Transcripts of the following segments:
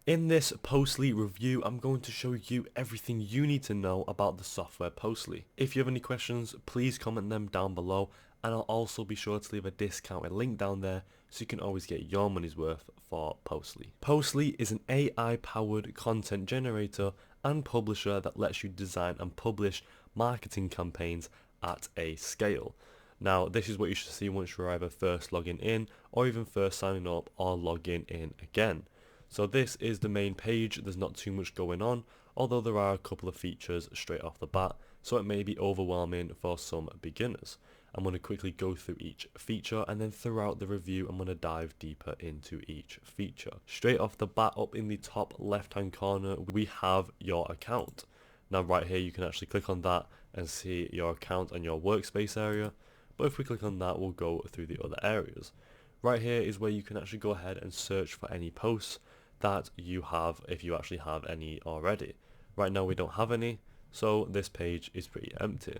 In this Postly review, I'm going to show you everything you need to know about the software Postly. If you have any questions, please comment them down below, and I'll also be sure to leave a discounted link down there so you can always get your money's worth for Postly. Postly is an AI-powered content generator and publisher that lets you design and publish marketing campaigns at a scale. Now, this is what you should see once you're either first logging in or even first signing up or logging in again. So this is the main page. There's not too much going on, although there are a couple of features straight off the bat, so it may be overwhelming for some beginners. I'm going to quickly go through each feature, and then throughout the review I'm going to dive deeper into each feature. Straight off the bat, up in the top left hand corner we have your account. Now right here you can actually click on that and see your account and your workspace area, but if we click on that we'll go through the other areas. Right here is where you can actually go ahead and search for any posts that you have, if you actually have any already. Right now we don't have any, so this page is pretty empty.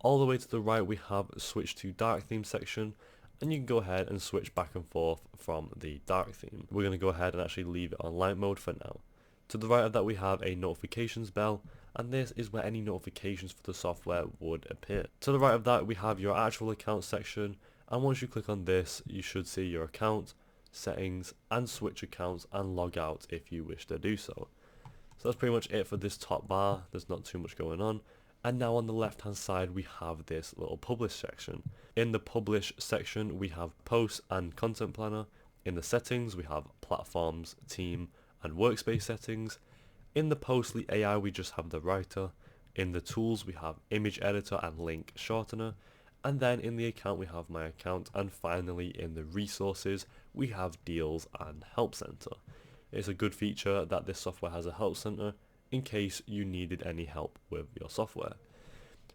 All the way to the right we have switch to dark theme section, and you can go ahead and switch back and forth from the dark theme. We're going to go ahead and actually leave it on light mode for now. To the right of that we have a notifications bell, and this is where any notifications for the software would appear. To the right of that we have your actual account section, and once you click on this you should see your account, settings, and switch accounts and log out if you wish to do so. So that's pretty much it for this top bar. There's not too much going on. And now on the left hand side we have this little publish section. In the publish section we have posts and content planner. In the settings we have platforms, team, and workspace settings. In the Postly AI we just have the writer. In the tools we have image editor and link shortener. And then in the account we have my account, and finally in the resources we have deals and help center. It's a good feature that this software has a help center in case you needed any help with your software.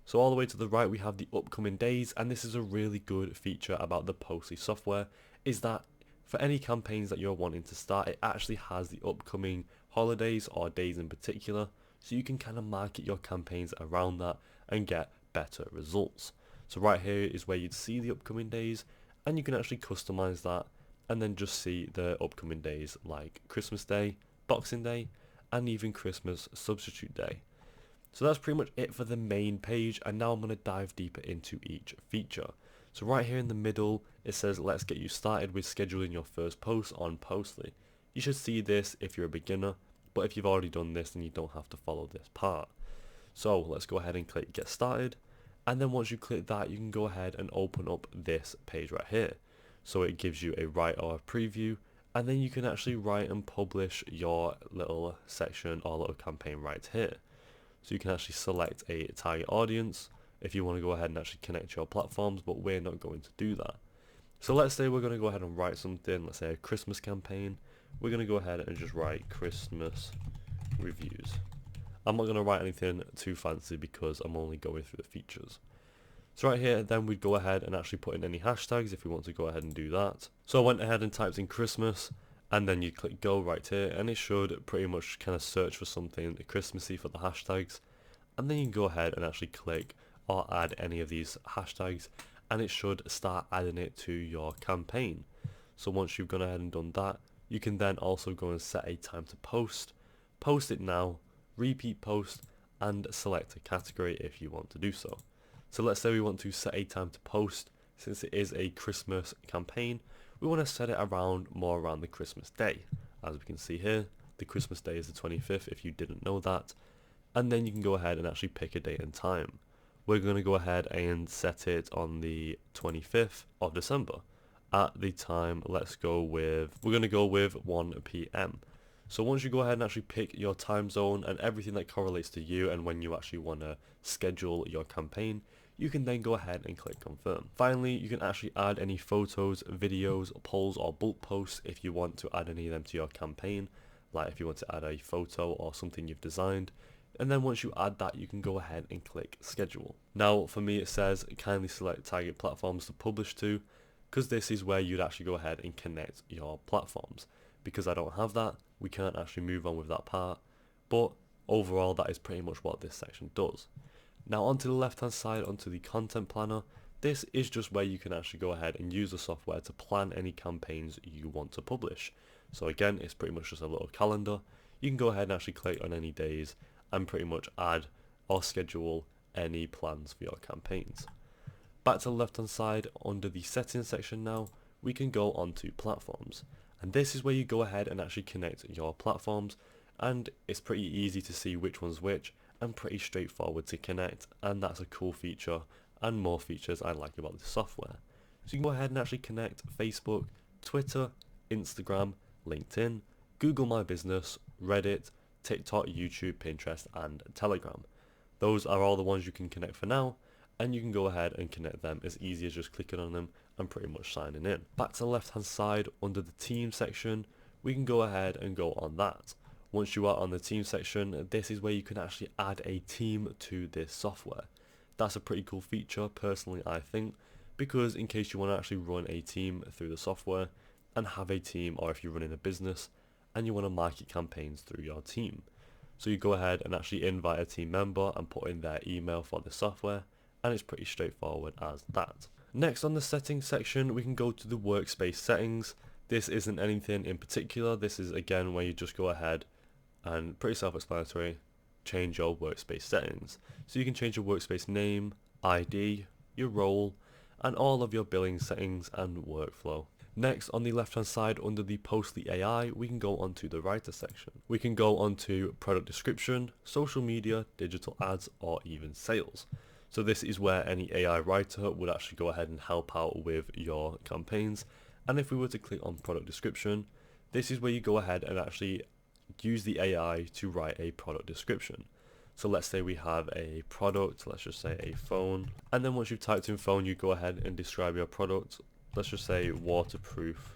So all the way to the right we have the upcoming days, and this is a really good feature about the Postly software, is that for any campaigns that you're wanting to start, it actually has the upcoming holidays or days in particular, so you can kind of market your campaigns around that and get better results. So right here is where you'd see the upcoming days, and you can actually customize that and then just see the upcoming days like Christmas Day, Boxing Day, and even Christmas Substitute Day. So that's pretty much it for the main page, and now I'm going to dive deeper into each feature. So right here in the middle it says let's get you started with scheduling your first post on Postly. You should see this if you're a beginner, but if you've already done this then you don't have to follow this part. So let's go ahead and click get started, and then once you click that you can go ahead and open up this page right here. So it gives you a write or a preview, and then you can actually write and publish your little section or little campaign right here. So you can actually select a target audience if you want to go ahead and actually connect your platforms, but we're not going to do that. So let's say we're going to go ahead and write something, let's say a Christmas campaign. We're going to go ahead and just write Christmas reviews. I'm not going to write anything too fancy because I'm only going through the features. So right here then we'd go ahead and actually put in any hashtags if we want to go ahead and do that. So I went ahead and typed in Christmas, and then you click go right here, and it should pretty much kind of search for something Christmassy for the hashtags, and then you can go ahead and actually click or add any of these hashtags, and it should start adding it to your campaign. So once you've gone ahead and done that, you can then also go and set a time to post it now, repeat post, and select a category if you want to do so. So let's say we want to set a time to post. Since it is a Christmas campaign, we want to set it more around the Christmas day. As we can see here, the Christmas day is the 25th if you didn't know that. And then you can go ahead and actually pick a date and time. We're going to go ahead and set it on the 25th of December. At the time, we're going to go with 1 p.m. So once you go ahead and actually pick your time zone and everything that correlates to you and when you actually want to schedule your campaign, you can then go ahead and click confirm. Finally, you can actually add any photos, videos, polls, or bulk posts if you want to add any of them to your campaign, like if you want to add a photo or something you've designed. And then once you add that, you can go ahead and click schedule. Now for me it says kindly select target platforms to publish to, because this is where you'd actually go ahead and connect your platforms. Because I don't have that, we can't actually move on with that part, but overall that is pretty much what this section does. Now onto the left hand side, onto the content planner, this is just where you can actually go ahead and use the software to plan any campaigns you want to publish. So again, it's pretty much just a little calendar. You can go ahead and actually click on any days and pretty much add or schedule any plans for your campaigns. Back to the left hand side, under the settings section now, we can go onto platforms. And this is where you go ahead and actually connect your platforms, and it's pretty easy to see which one's which and pretty straightforward to connect, and that's a cool feature and more features I like about this software. So you can go ahead and actually connect Facebook, Twitter, Instagram, LinkedIn, Google My Business, Reddit, TikTok, YouTube, Pinterest and Telegram. Those are all the ones you can connect for now, and you can go ahead and connect them as easy as just clicking on them and pretty much signing in. Back to the left hand side, under the team section, we can go ahead and go on that. Once you are on the team section, this is where you can actually add a team to this software. That's a pretty cool feature, personally I think, because in case you want to actually run a team through the software and have a team, or if you're running a business and you want to market campaigns through your team. So you go ahead and actually invite a team member and put in their email for the software, and it's pretty straightforward as that. Next, on the settings section, we can go to the workspace settings. This isn't anything in particular. This is again where you just go ahead and, pretty self-explanatory, change your workspace settings. So you can change your workspace name, ID, your role, and all of your billing settings and workflow. Next, on the left hand side under the Postly AI, we can go onto the writer section. We can go onto product description, social media, digital ads, or even sales. So this is where any AI writer would actually go ahead and help out with your campaigns. And if we were to click on product description, this is where you go ahead and actually use the AI to write a product description. So let's say we have a product, let's just say a phone. And then once you've typed in phone, you go ahead and describe your product. Let's just say waterproof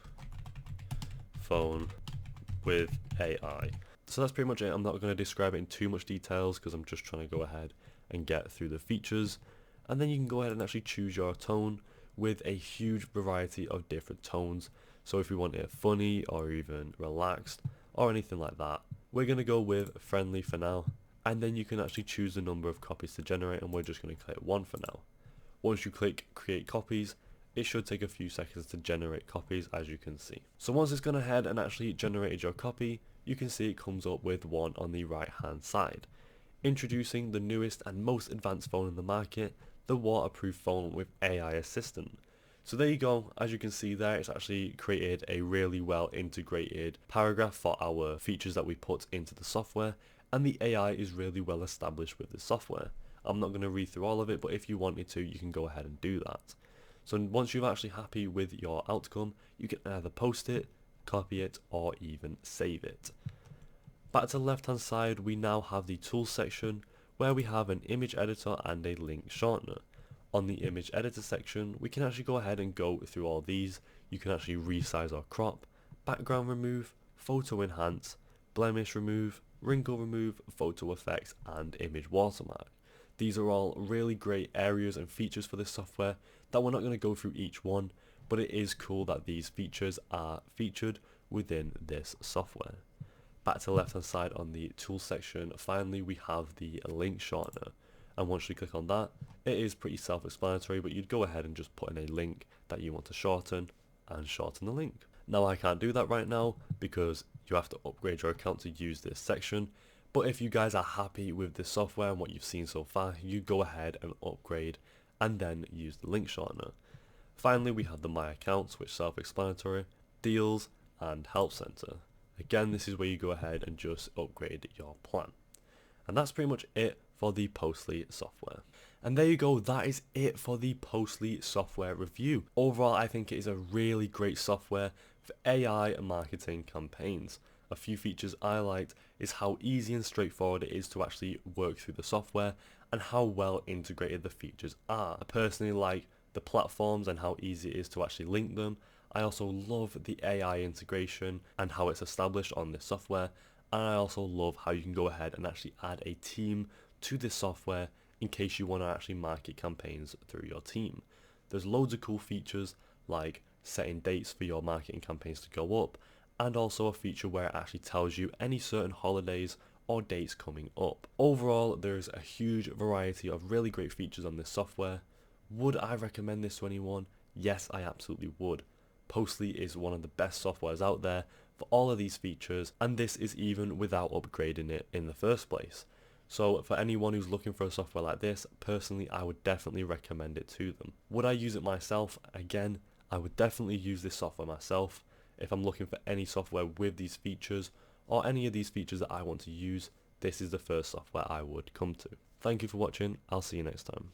phone with AI. So that's pretty much it. I'm not going to describe it in too much details because I'm just trying to go ahead and get through the features. And then you can go ahead and actually choose your tone with a huge variety of different tones. So if we want it funny or even relaxed or anything like that, we're going to go with friendly for now. And then you can actually choose the number of copies to generate, and we're just going to click 1 for now. Once you click create copies, it should take a few seconds to generate copies, as you can see. So once it's gone ahead and actually generated your copy, you can see it comes up with one on the right hand side. Introducing the newest and most advanced phone in the market, the waterproof phone with AI assistant. So there you go. As you can see there, it's actually created a really well integrated paragraph for our features that we put into the software, and the AI is really well established with the software. I'm not going to read through all of it, but if you wanted to, you can go ahead and do that. So once you're actually happy with your outcome, you can either post it, copy it, or even save it. Back to the left hand side, we now have the tools section where we have an image editor and a link shortener. On the image editor section, we can actually go ahead and go through all these. You can actually resize or crop, background remove, photo enhance, blemish remove, wrinkle remove, photo effects, and image watermark. These are all really great areas and features for this software that we're not going to go through each one, but it is cool that these features are featured within this software. Back to the left hand side on the tools section, finally we have the link shortener, and once you click on that, it is pretty self-explanatory, but you'd go ahead and just put in a link that you want to shorten and shorten the link. Now I can't do that right now because you have to upgrade your account to use this section, but if you guys are happy with this software and what you've seen so far, you go ahead and upgrade and then use the link shortener. Finally, we have the My Accounts, which is self-explanatory, Deals, and Help Center. Again, this is where you go ahead and just upgrade your plan. And that's pretty much it for the Postly software. And there you go, that is it for the Postly software review. Overall, I think it is a really great software for AI marketing campaigns. A few features I liked is how easy and straightforward it is to actually work through the software and how well integrated the features are. I personally like the platforms and how easy it is to actually link them. I also love the AI integration and how it's established on this software, and I also love how you can go ahead and actually add a team to this software in case you want to actually market campaigns through your team. There's loads of cool features like setting dates for your marketing campaigns to go up, and also a feature where it actually tells you any certain holidays or dates coming up. Overall, there's a huge variety of really great features on this software. Would I recommend this to anyone? Yes, I absolutely would. Postly is one of the best softwares out there for all of these features, and this is even without upgrading it in the first place. So for anyone who's looking for a software like this, personally I would definitely recommend it to them. Would I use it myself? Again, I would definitely use this software myself. If I'm looking for any software with these features, or any of these features that I want to use, this is the first software I would come to. Thank you for watching, I'll see you next time.